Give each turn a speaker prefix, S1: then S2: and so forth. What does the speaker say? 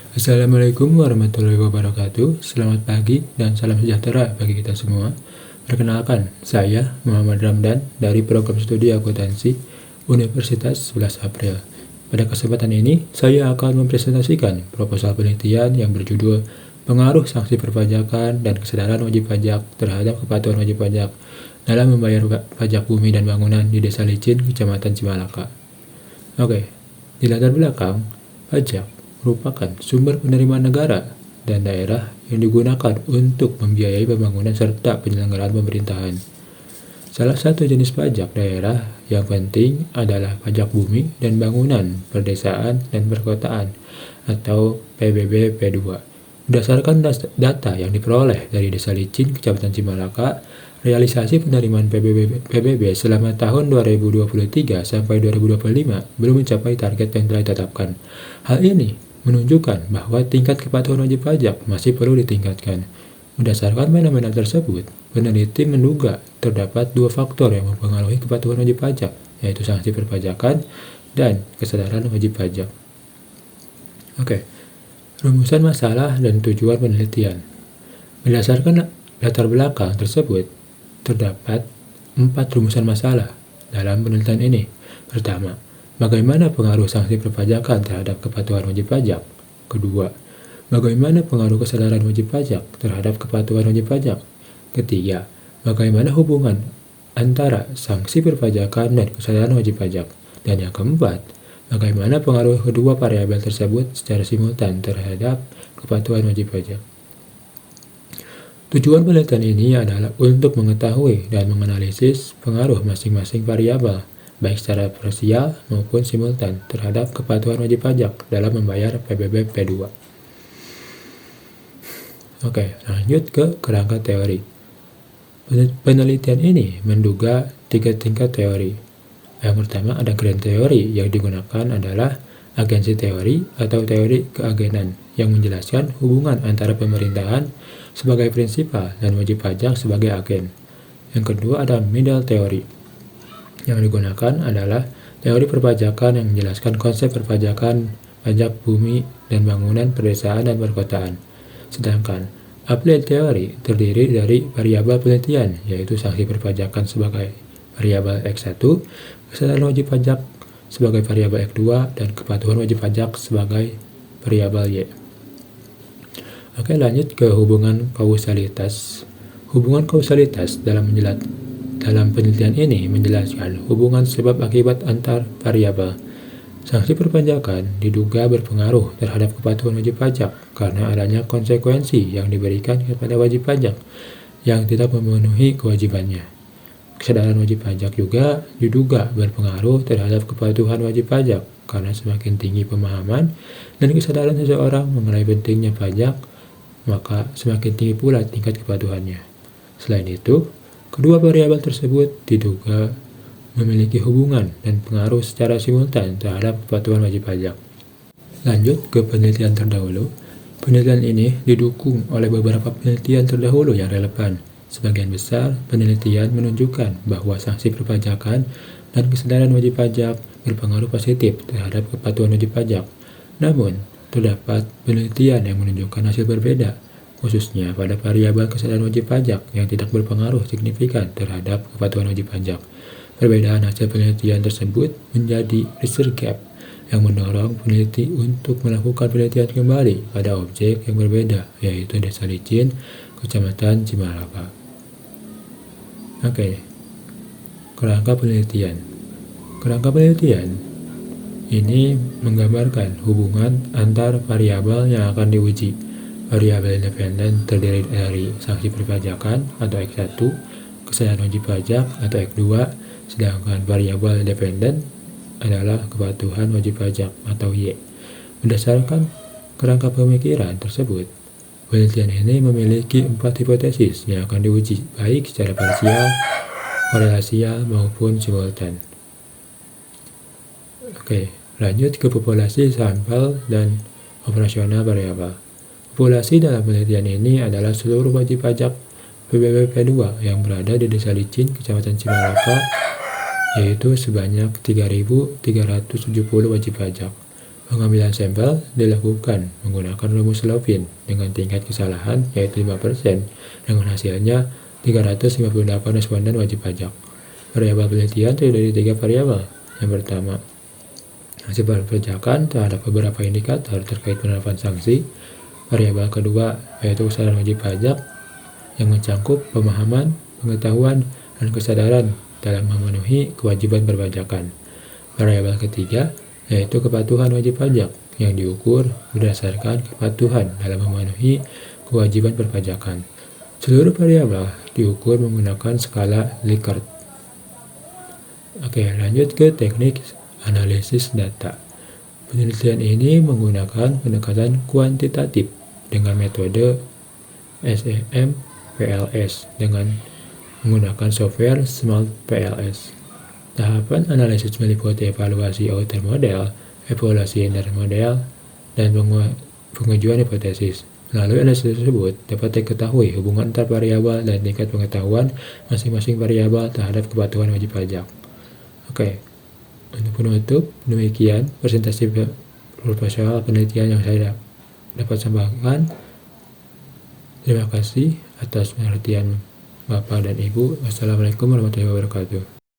S1: Assalamualaikum warahmatullahi wabarakatuh. Selamat pagi dan salam sejahtera bagi kita semua. Perkenalkan, saya Muhammad Ramdan dari Program Studi Akuntansi Universitas 11 April. Pada kesempatan ini, saya akan mempresentasikan proposal penelitian yang berjudul Pengaruh Sanksi Perpajakan dan Kesadaran Wajib Pajak terhadap Kepatuhan Wajib Pajak dalam membayar pajak bumi dan bangunan di Desa Licin, Kecamatan Cimalaka. Oke, di latar belakang, pajak merupakan sumber penerimaan negara dan daerah yang digunakan untuk membiayai pembangunan serta penyelenggaraan pemerintahan. Salah satu jenis pajak daerah yang penting adalah pajak bumi dan bangunan perdesaan dan perkotaan atau PBB P2. Berdasarkan data yang diperoleh dari Desa Licin, Kecamatan Cimalaka, realisasi penerimaan PBB selama tahun 2023 sampai 2025 belum mencapai target yang telah ditetapkan. Hal ini menunjukkan bahwa tingkat kepatuhan wajib pajak masih perlu ditingkatkan. Berdasarkan fenomena tersebut, peneliti menduga terdapat dua faktor yang mempengaruhi kepatuhan wajib pajak, yaitu sanksi perpajakan dan kesadaran wajib pajak. Oke, rumusan masalah dan tujuan penelitian. Berdasarkan latar belakang tersebut, terdapat 4 rumusan masalah dalam penelitian ini. Pertama, bagaimana pengaruh sanksi perpajakan terhadap kepatuhan wajib pajak? Kedua, bagaimana pengaruh kesadaran wajib pajak terhadap kepatuhan wajib pajak? Ketiga, bagaimana hubungan antara sanksi perpajakan dan kesadaran wajib pajak? Dan yang keempat, bagaimana pengaruh kedua variabel tersebut secara simultan terhadap kepatuhan wajib pajak? Tujuan penelitian ini adalah untuk mengetahui dan menganalisis pengaruh masing-masing variabel, baik secara parsial maupun simultan terhadap kepatuhan wajib pajak dalam membayar PBB P2. Oke, lanjut ke kerangka teori. Penelitian ini menduga 3 tingkat teori. Yang pertama ada grand teori, yang digunakan adalah agensi teori atau teori keagenan yang menjelaskan hubungan antara pemerintahan sebagai prinsipal dan wajib pajak sebagai agen. Yang kedua ada middle teori. Yang digunakan adalah teori perpajakan yang menjelaskan konsep perpajakan pajak bumi dan bangunan perdesaan dan perkotaan. Sedangkan applied teori terdiri dari variabel penelitian, yaitu sanksi perpajakan sebagai variabel X1, kesadaran wajib pajak sebagai variabel X2, dan kepatuhan wajib pajak sebagai variabel Y. Oke, lanjut ke hubungan kausalitas. Hubungan kausalitas dalam penelitian ini menjelaskan hubungan sebab akibat antar variabel. Sanksi perpajakan diduga berpengaruh terhadap kepatuhan wajib pajak karena adanya konsekuensi yang diberikan kepada wajib pajak yang tidak memenuhi kewajibannya. Kesadaran wajib pajak juga diduga berpengaruh terhadap kepatuhan wajib pajak karena semakin tinggi pemahaman dan kesadaran seseorang mengenai pentingnya pajak, maka semakin tinggi pula tingkat kepatuhannya. Selain itu, kedua variabel tersebut diduga memiliki hubungan dan pengaruh secara simultan terhadap kepatuhan wajib pajak. Lanjut ke penelitian terdahulu. Penelitian ini didukung oleh beberapa penelitian terdahulu yang relevan. Sebagian besar penelitian menunjukkan bahwa sanksi perpajakan dan kesadaran wajib pajak berpengaruh positif terhadap kepatuhan wajib pajak. Namun, terdapat penelitian yang menunjukkan hasil berbeda, khususnya pada variabel kesadaran wajib pajak yang tidak berpengaruh signifikan terhadap kepatuhan wajib pajak. Perbedaan hasil penelitian tersebut menjadi research gap yang mendorong peneliti untuk melakukan penelitian kembali pada objek yang berbeda, yaitu Desa Licin, Kecamatan Cimalaka. Oke, kerangka penelitian. Kerangka penelitian ini menggambarkan hubungan antar variabel yang akan diuji. Variabel independen terdiri dari sanksi perpajakan atau X1, kesadaran wajib pajak atau X2, sedangkan variabel dependen adalah kepatuhan wajib pajak atau Y. Berdasarkan kerangka pemikiran tersebut, penelitian ini memiliki 4 hipotesis yang akan diuji baik secara parsial, korelasial, maupun simultan. Oke, lanjut ke populasi, sampel, dan operasional variabel. Populasi dalam penelitian ini adalah seluruh wajib pajak PBB P2 yang berada di Desa Licin, Kecamatan Cimalaka, yaitu sebanyak 3.370 wajib pajak. Pengambilan sampel dilakukan menggunakan rumus Lovin dengan tingkat kesalahan yaitu 5%, dengan hasilnya 358 responden wajib pajak. Variabel penelitian terdiri dari 3 variabel. Yang pertama, hasil perpajakan terhadap beberapa indikator terkait penerapan sanksi. Variabel kedua yaitu kesadaran wajib pajak yang mencakup pemahaman, pengetahuan, dan kesadaran dalam memenuhi kewajiban perpajakan. Variabel ketiga yaitu kepatuhan wajib pajak yang diukur berdasarkan kepatuhan dalam memenuhi kewajiban perpajakan. Seluruh variabel diukur menggunakan skala Likert. Oke, lanjut ke teknik analisis data. Penelitian ini menggunakan pendekatan kuantitatif dengan metode SEM-PLS dengan menggunakan software SmartPLS. Tahapan analisis meliputi evaluasi outer model, evaluasi inner model, dan pengajuan hipotesis. Melalui analisis tersebut dapat diketahui hubungan antar variabel dan tingkat pengetahuan masing-masing variabel terhadap kepatuhan wajib pajak. Oke, untuk penutup, demikian presentasi proposal penelitian yang saya dapat sampaikan. Terima kasih atas perhatian Bapak dan Ibu. Wassalamualaikum warahmatullahi wabarakatuh.